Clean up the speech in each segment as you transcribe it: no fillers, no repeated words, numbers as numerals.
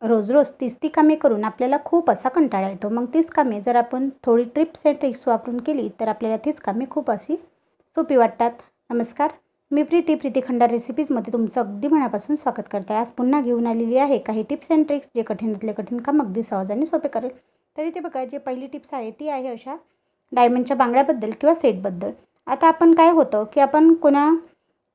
रोज रोज तीच ती कामे करून आपल्याला खूप असा कंटाळा येतो. मग तीच कामे जर आपण थोडी टिप्स अँड ट्रिक्स वापरून केली तर आपल्याला तीच कामे खूप अशी सोपी वाटतात. नमस्कार, मी प्रीती खंडार रेसिपीजमध्ये तुमचं अगदी मनापासून स्वागत करते. आज पुन्हा घेऊन आलेली आहे काही टिप्स अँड ट्रिक्स जे कठीणातले कठीण काम अगदी सहजाने सोपे करेल. तरी ते बघा, जे पहिली टिप्स आहे ती आहे अशा डायमंडच्या बांगड्याबद्दल किंवा सेटबद्दल. आता आपण काय होतं की आपण कोणा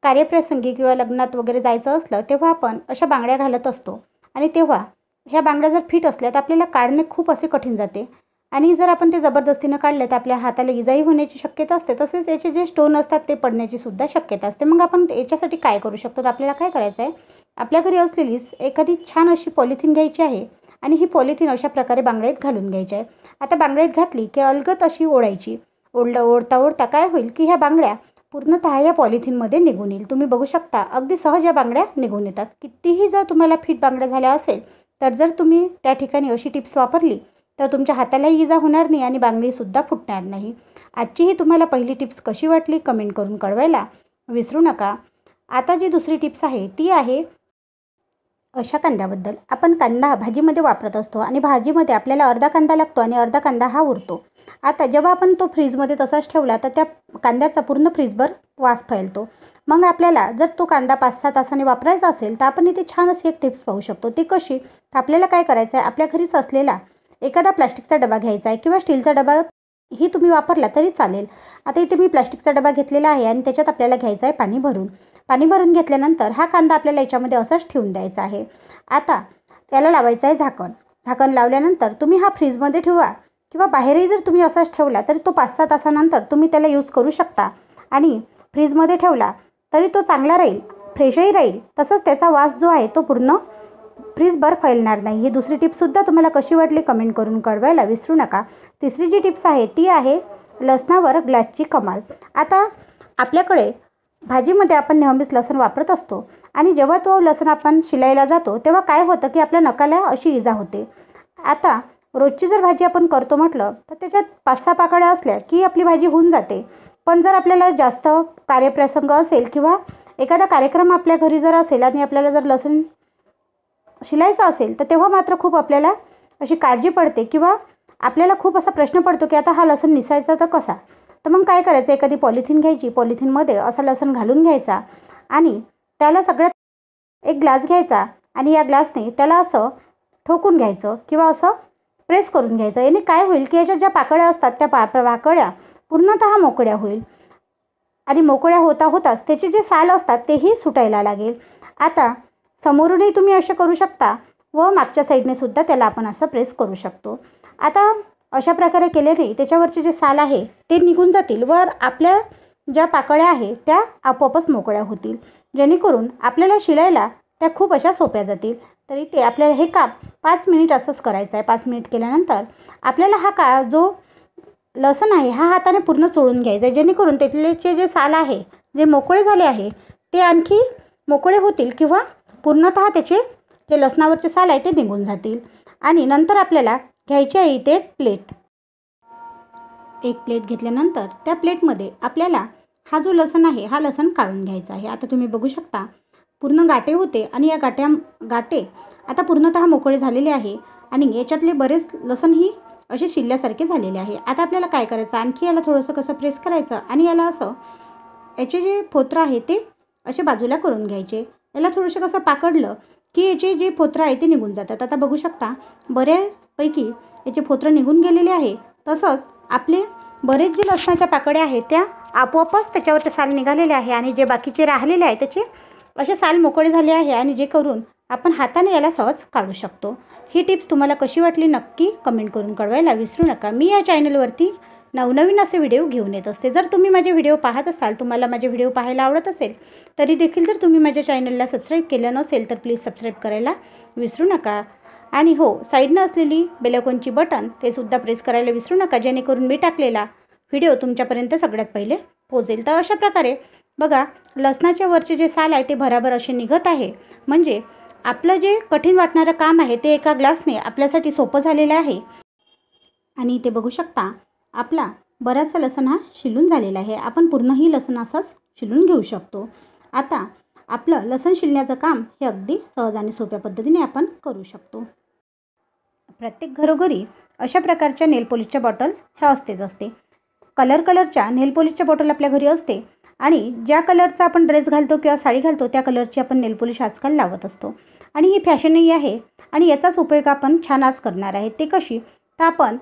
कार्यप्रसंगी किंवा लग्नात वगैरे जायचं असलं तेव्हा आपण अशा बांगड्या घालत असतो आणि तेव्हा ह्या बांगड्या जर फिट असल्या तर आपल्याला काढणे खूप असे कठीण जाते आणि जर आपण ते जबरदस्तीनं काढले तर आपल्या हाताला इजाही होण्याची शक्यता असते. तसेच याचे जे स्टोन असतात ते पडण्याची सुद्धा शक्यता असते. मग आपण याच्यासाठी काय करू शकतो? तर आपल्याला काय करायचं आहे, आपल्या घरी असलेली एखादी छान अशी पॉलिथिन घ्यायची आहे आणि ही पॉलिथिन अशा प्रकारे बांगड्यात घालून घ्यायची आहे. आता बांगड्यात घातली की अलगद अशी ओढायची. ओढता काय होईल की ह्या बांगड्या पूर्णतः या पॉलिथिनमध्ये निघून येईल. तुम्ही बघू शकता अगदी सहज या बांगड्या निघून येतात. कितीही जर तुम्हाला फिट बांगड्या झाल्या असेल तर जर तुम्ही त्या ठिकाणी अशी टिप्स वापरली तर तुमच्या हातालाही इजा होणार नाही आणि बांगडीसुद्धा फुटणार नाही. आजची ही तुम्हाला पहिली टिप्स कशी वाटली कमेंट करून कळवायला विसरू नका. आता जी दुसरी टिप्स आहे ती आहे अशा कांद्याबद्दल. आपण कांदा भाजीमध्ये वापरत असतो आणि भाजीमध्ये आपल्याला अर्धा कांदा लागतो आणि अर्धा कांदा हा उरतो. आता जेव्हा आपण तो फ्रीजमध्ये तसाच ठेवला तर त्या कांद्याचा पूर्ण फ्रीजभर वास फैलतो. मग आपल्याला जर तो कांदा 5-6 तासांनी वापरायचा असेल तर आपण इथे छान अशी एक टिप्स पाहू शकतो. ती कशी? तर आपल्याला काय करायचं आहे, आपल्या घरीच असलेला एखादा प्लास्टिकचा डबा घ्यायचा आहे किंवा स्टीलचा डबा ही तुम्ही वापरला तरी चालेल. आता इथे मी प्लास्टिकचा डबा घेतलेला आहे आणि त्याच्यात आपल्याला घ्यायचं आहे पाणी भरून. पाणी भरून घेतल्यानंतर हा कांदा आपल्याला याच्यामध्ये असाच ठेवून द्यायचा आहे. आता त्याला लावायचं आहे झाकण. झाकण लावल्यानंतर तुम्ही हा फ्रीजमध्ये ठेवा किंवा बाहेरही जर तुम्ही असाच ठेवला तरी तो 5-6 तासानंतर तुम्ही त्याला यूज करू शकता. आणि फ्रीजमध्ये ठेवला तरी तो चांगला राहील, फ्रेशही राहील. तसंच त्याचा वास जो आहे तो पूर्ण फ्रीजभर फैलणार नाही. ही दुसरी टिप्ससुद्धा तुम्हाला कशी वाटली कमेंट करून कळवायला विसरू नका. तिसरी जी टिप्स आहे ती आहे लसणावर ग्लासची कमाल. आता आपल्याकडे भाजीमध्ये आपण नेहमीच लसूण वापरत असतो आणि जेव्हा तो लसूण आपण शिलायला जातो तेव्हा काय होतं की आपल्या नखाला अशी इजा होते. आता रोजची जर भाजी आपण करतो म्हटलं तर त्याच्यात 5-6 पाकळ्या असल्या की आपली भाजी होऊन जाते. पण जर आपल्याला जास्त कार्यप्रसंग असेल किंवा एखादा कार्यक्रम आपल्या घरी जर असेल आणि आपल्याला जर लसूण शिलायचं असेल तर तेव्हा मात्र खूप आपल्याला अशी काळजी पडते किंवा आपल्याला खूप असा प्रश्न पडतो की आता हा लसूण निसायचा तर कसा? तर मग काय करायचं, एखादी पॉलिथिन घ्यायची, पॉलिथिनमध्ये असा लसूण घालून घ्यायचा आणि त्याला सगळ्यात एक ग्लास घ्यायचा आणि या ग्लासने त्याला असं ठोकून घ्यायचं किंवा असं प्रेस करून घ्यायचं. याने काय होईल की याच्या ज्या पाकळ्या असतात त्या पाकळ्या पूर्णतः मोकळ्या होईल आणि मोकळ्या होताच त्याचे जे साल असतात तेही सुटायला लागेल. आता समोरूनही तुम्ही असं करू शकता व मागच्या साईडने सुद्धा त्याला आपण असं प्रेस करू शकतो. आता अशा प्रकारे केल्याने त्याच्यावरचे जे साल आहे ते निघून जातील व आपल्या ज्या पाकळ्या आहे त्या आपोआपच मोकळ्या होतील, जेणेकरून आपल्याला शिलायला त्या खूप अशा सोप्या जातील. तरी ते आपल्याला हे काम 5 मिनिट असंच करायचं आहे. 5 मिनिट केल्यानंतर आपल्याला हा जो लसूण आहे हा हाताने पूर्ण चोळून घ्यायचा आहे, जेणेकरून त्याचे जे साल आहे जे मोकळे झाले आहे ते आणखी मोकळे होतील किंवा पूर्णतः त्याचे जे लसणावरचे साल आहे ते निघून जातील. आणि नंतर आपल्याला घ्यायची आहे इथे एक प्लेट घेतल्यानंतर त्या प्लेटमध्ये आपल्याला हा जो लसूण आहे हा लसूण काढून घ्यायचा आहे. आता तुम्ही बघू शकता पूर्ण गाठे होते आणि या गाठे आता पूर्णतः मोकळे झालेले आहे आणि याच्यातले बरेच लसूण ही असे शिल्ल्यासारखे झालेले आहे. आता आपल्याला काय करायचं, आणखी याला थोडंसं कसं प्रेस करायचं आणि याला असं याचे जे फोत्र आहे ते असे बाजूला करून घ्यायचे. याला थोडंसं कसं पाकडलं की याचे जे फोत्र आहे ते निघून जातात. आता बघू शकता बऱ्याचपैकी याचे फोत्र निघून गेलेले आहे. तसंच आपले बरेच जे लसणाच्या पाकळ्या आहेत त्या आपोआपच त्याच्यावरचे साल निघालेले आहे आणि जे बाकीचे राहिलेले आहे त्याचे असे साल मोकळे झाले आहे आणि जे करून आपण हाताने याला सहज काढू शकतो. ही टिप्स तुम्हाला कशी वाटली नक्की कमेंट करून कळवायला विसरू नका. मी या चॅनलवरती नवनवीन असे व्हिडिओ घेऊन येत असते. जर तुम्ही माझे व्हिडिओ पाहत असाल, तुम्हाला माझे व्हिडिओ पाहायला आवडत असेल तरी देखील जर तुम्ही माझ्या चॅनलला सबस्क्राईब केलं नसेल तर प्लीज सबस्क्राईब करायला विसरू नका. आणि हो, साईडनं असलेली बेल आयकॉनची बटन ते सुद्धा प्रेस करायला विसरू नका, जेणेकरून मी टाकलेला व्हिडिओ तुमच्यापर्यंत सगळ्यात पहिले पोहोचेल. तर अशा प्रकारे बघा लसणाच्या वरचे जे साल आहे ते भराभर असे निघत आहे. म्हणजे आपलं जे कठीण वाटणारं काम आहे ते एका ग्लासने आपल्यासाठी सोपं झालेलं आहे. आणि ते बघू शकता आपला बराचसा लसूण हा शिलून झालेला आहे. आपण पूर्णही लसूण असाच शिलून घेऊ शकतो. आता आपलं लसूण शिलण्याचं काम हे अगदी सहज आणि सोप्या पद्धतीने आपण करू शकतो. प्रत्येक घरोघरी अशा प्रकारच्या नेल पॉलिशच्या बॉटल ह्या असते. कलरच्या नेल पॉलिशच्या बॉटल आपल्या घरी असते आणि ज्या कलरचा आपण ड्रेस घालतो किंवा साडी घालतो त्या कलरची आपण नेल पॉलिश आजकाल लावत असतो आणि ही फॅशनही आहे आणि याचाच उपयोग आपण छान आज करणार आहे. ते कशी, तर आपण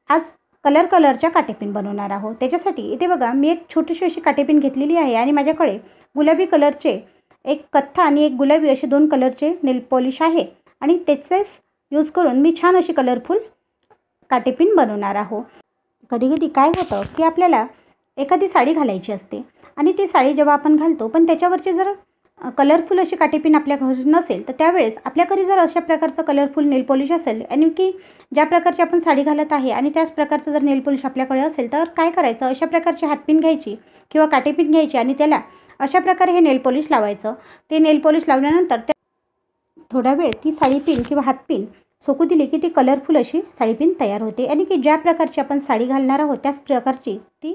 आज कलरच्या काटेपिन बनवणार आहोत. त्याच्यासाठी इथे बघा मी एक छोटीशी अशी काटेपिन घेतलेली आहे आणि माझ्याकडे गुलाबी कलरचे एक कथ्था आणि एक गुलाबी असे 2 कलरचे नेल पॉलिश आहे आणि त्याचेच यूज करून मी छान अशी कलरफुल काटेपिन बनवणार आहोत. कधी काय होतं की आपल्याला एखादी साडी घालायची असते आणि ती साडी जेव्हा आपण घालतो पण त्याच्यावरची जर कलरफुल अशी काटेपिन आपल्या घरी नसेल तर त्यावेळेस आपल्या घरी जर अशा प्रकारचं कलरफुल नेल पॉलिश असेल आणि की ज्या प्रकारची आपण साडी घालत आहे आणि त्याच प्रकारचं जर नेल पॉलिश आपल्याकडे असेल तर काय करायचं, अशा प्रकारची हातपिन घ्यायची किंवा काटेपिन घ्यायची आणि त्याला अशा प्रकारे हे नेल पॉलिश लावायचं. ते नेल पॉलिश लावल्यानंतर थोडा वेळ ती साडी पिन किंवा हातपिन सोकू दिली की ती कलरफुल अशी साडी पिन तयार होते आणि की ज्या प्रकारची आपण साडी घालणार आहोत त्याच प्रकारची ती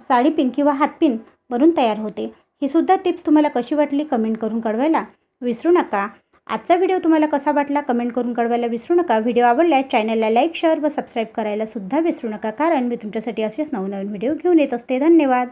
साडी पिन किंवा हातपिन बनून तयार होते. ही सुद्धा टिप्स तुम्हाला कशी वाटली कमेंट करून कळवायला विसरू नका. आजचा व्हिडिओ तुम्हाला कसा वाटला कमेंट करून कळवायला विसरू नका. व्हिडिओ आवडल्यास चॅनलला लाईक, शेअर व सबस्क्राईब करायला सुद्धा विसरू नका, कारण मी तुमच्यासाठी असेच नवनवीन व्हिडिओ घेऊन येत असते. धन्यवाद.